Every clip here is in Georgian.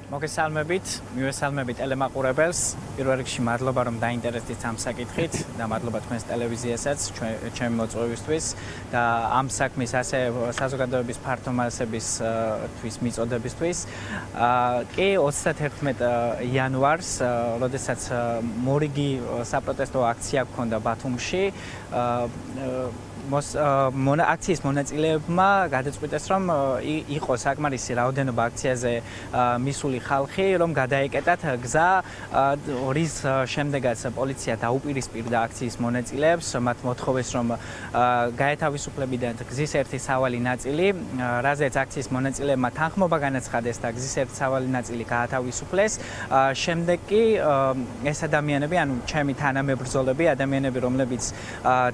მოგესალმებით, მივესალმებით ტელემაყურებელს. პირველ რიგში მადლობა რომ დაინტერესდით ამ საკითხით და მადლობა თქვენს ტელევიზიასაც ჩემი მოწვევისთვის და ამ საქმის ასე საზოგადოების ფართო მასებისთვის მიწოდებისთვის. კი 31 იანვარს, როდესაც მორიგი საპროტესტო აქცია გქონდა ბათუმში, აქციის მონაწილეებმა გადაწყვიტეს, რომ იყო საკმარისი რაოდენობა აქციაზე მისული ხალხი, რომ გადაეკეტათ გზა, რის შემდეგაც პოლიცია დაუპირისპირდა აქციის მონაწილეებს, მათ მოთხოვეს, რომ გაეთავისუფლებინათ გზის ერთი სავალი ნაწილი, რაზეც აქციის მონაწილეებმა თანხმობა განაცხადეს და გზის ერთი სავალი ნაწილი გაათავისუფლეს. შემდეგ კი ეს ადამიანები, ანუ ჩემი თანამებრძოლები, ადამიანები, რომლებიც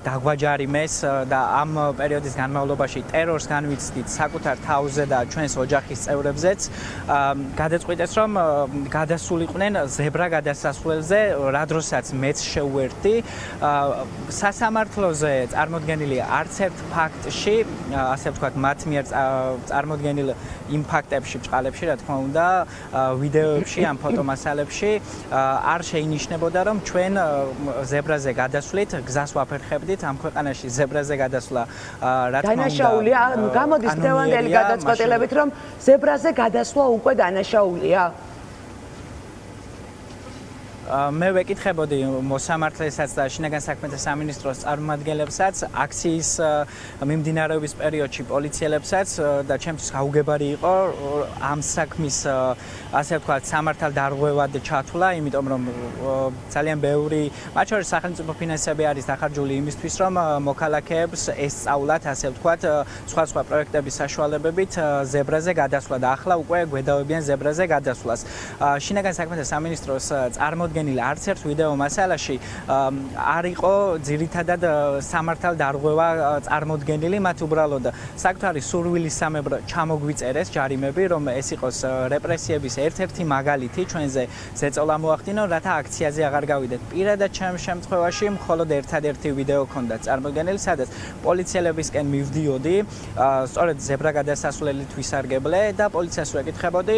დაგვაჯარიმეს და ამ პერიოდის განმავლობაში ტერორს განვიცდით საკუთარ თავზე და ჩვენს ოჯახის წევრებზეც, გადაწყვიტეს, რომ გადასულიყვნენ ზებრა გადასასვლელზე, რა დროსაც მეც შევუერთდი. სასამართლოზე წარმოდგენილი არც ერთ ფაქტში, ასე ვთქვათ, მათ მიერ წარმოდგენილ იმ ფაქტებში, ბრწყალებში, რა თქმა უნდა, ვიდეოებში, ამ ფოტომასალებში არ შეინიშნებოდა, რომ ჩვენ ზებრაზე გადასვლით გზას ვაფერხებდით. ამ ქვეყანაში ზებრაზე გადასვლა, რა თქმა უნდა, დანაშაულია. გამოდის დღევანდელი გადაწყვეტილებით, რომ ზებრაზე გადასვლა უკვე დანაშაულია. მე ვეკითხებოდი მოსამართლესაც და შინაგან საქმეთა სამინისტროს წარმომადგენლებსაც, აქციის მიმდინარეობის პერიოდში პოლიციელებსაც და ჩემთვის გაუგებარი იყო ამ საქმის, ასე ვთქვათ, სამართალდარღვევად ჩათვლა, იმიტომ რომ ძალიან ბევრი, მათ შორის სახელმწიფო ფინანსები არის დახარჯული იმისთვის, რომ მოქალაქეებს ესწავლათ, ასე ვთქვათ, სხვა პროექტების საშუალებებით ზებრაზე გადასვლა და ახლა უკვე გვედავებიან ზებრაზე გადასვლას. შინაგან საქმეთა სამინისტროს წარმოდგენილი არც ერთ ვიდეო მასალაში არ იყო ძირითადად სამართალდარღვევა წარმოდგენილი, მათ უბრალოდ საკუთარი სურვილისამებრ ჩამოგვიწერეს ჯარიმები, რომ ეს იყოს რეპრესიების ერთ-ერთი მაგალითი ჩვენზე ზეწოლა მოახდინონ, რათა აქციაზე აღარ გავიდეთ. პირადად ჩემ შემთხვევაში მხოლოდ ერთადერთი ვიდეო ჰქონდა წარმოდგენილი, სადაც პოლიციელებისკენ მივდიოდი, სწორედ ზებრა გადასასვლელით ვისარგებლე და პოლიციას ვეკითხებოდი,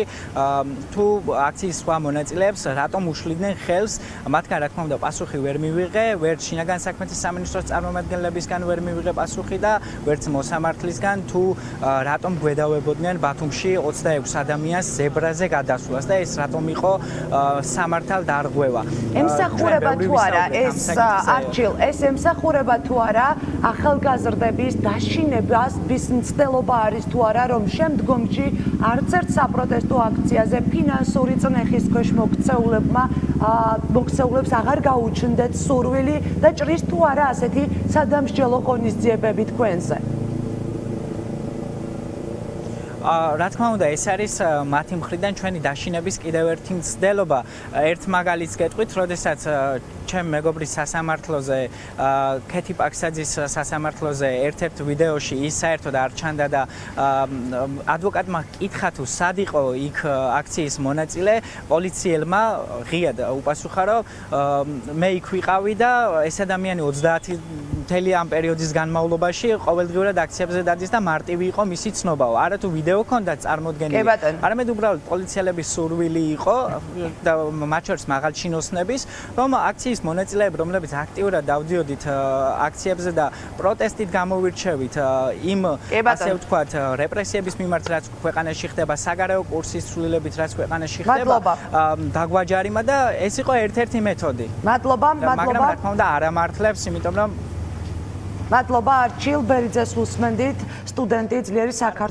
თუ აქციის სხვა მონაწილეებს რატომ უშლიდნენ ხელს, მათგან რა თქმა უნდა პასუხი ვერ მივიღე, ვერც შინაგან საქმეთა სამინისტროს წარმომადგენლებისგან ვერ მივიღე პასუხი და ვერც მოსამართლისგან, თუ რატომ გვედავებოდნენ ბათუმში 26 ადამიანს ზებრაზე გადასვლას და ეს რატომ იყო სამართალდარღვევა. ემსახურება თუ არა ეს არჩილ, ეს ემსახურება თუ არა ახალგაზრდების დაშინებას მცდელობა არის თუ არა, რომ შემდგომში არც ერთ საპროტესტო აქციაზე ფინანსური წნეხის ქვეშ მოქცეულებს აღარ გაუჩნდეთ სურვილი და ჭრის თუ არა ასეთი სადამსჯელო ღონისძიებები თქვენზე? რა თქმა უნდა, ეს არის მათი მხრიდან ჩვენი დაშინების კიდევ ერთი მცდელობა. ერთ მაგალითს გეტყვით, როდესაც ჩემ მეგობრის სასამართლოზე, ქეთი პაქსაძის სასამართლოზე ერთ-ერთ ვიდეოში ის საერთოდ არ ჩანდა და ადვოკატმა კითხა თუ სად იყო იქ აქციის მონაწილე, პოლიციელმა ღიად უპასუხა, რომ მე იქ ვიყავი და ეს ადამიანი 30 მთელი ამ პერიოდის განმავლობაში ყოველდღიურად აქციებზე დადის და მარტივი იყო მისი ცნობაო. არა თუ ვიდეო ჰქონდა წარმოდგენილი, არამედ უბრალოდ პოლიციელების სურვილი იყო და მათ შორის მაღალჩინოსნების, რომ აქციის მონაწილეები, რომლებიც აქტიურად დავდიოდით აქციებზე და პროტესტით გამოვირჩევით იმ, ასე ვთქვათ, რეპრესიების მიმართ, რაც ქვეყანაში ხდება, საგარეო კურსის ცვლილებით, რაც ქვეყანაში ხდება, დაგვაჯარიმა და ეს იყო ერთ-ერთი მეთოდი. მადლობა. მაგრამ რა თქმა უნდა არ ამართლებს, იმიტომ რომ მადლობა არჩილ ბერიძეს უსმენდით, სტუდენტი ძლიერი საქართველოს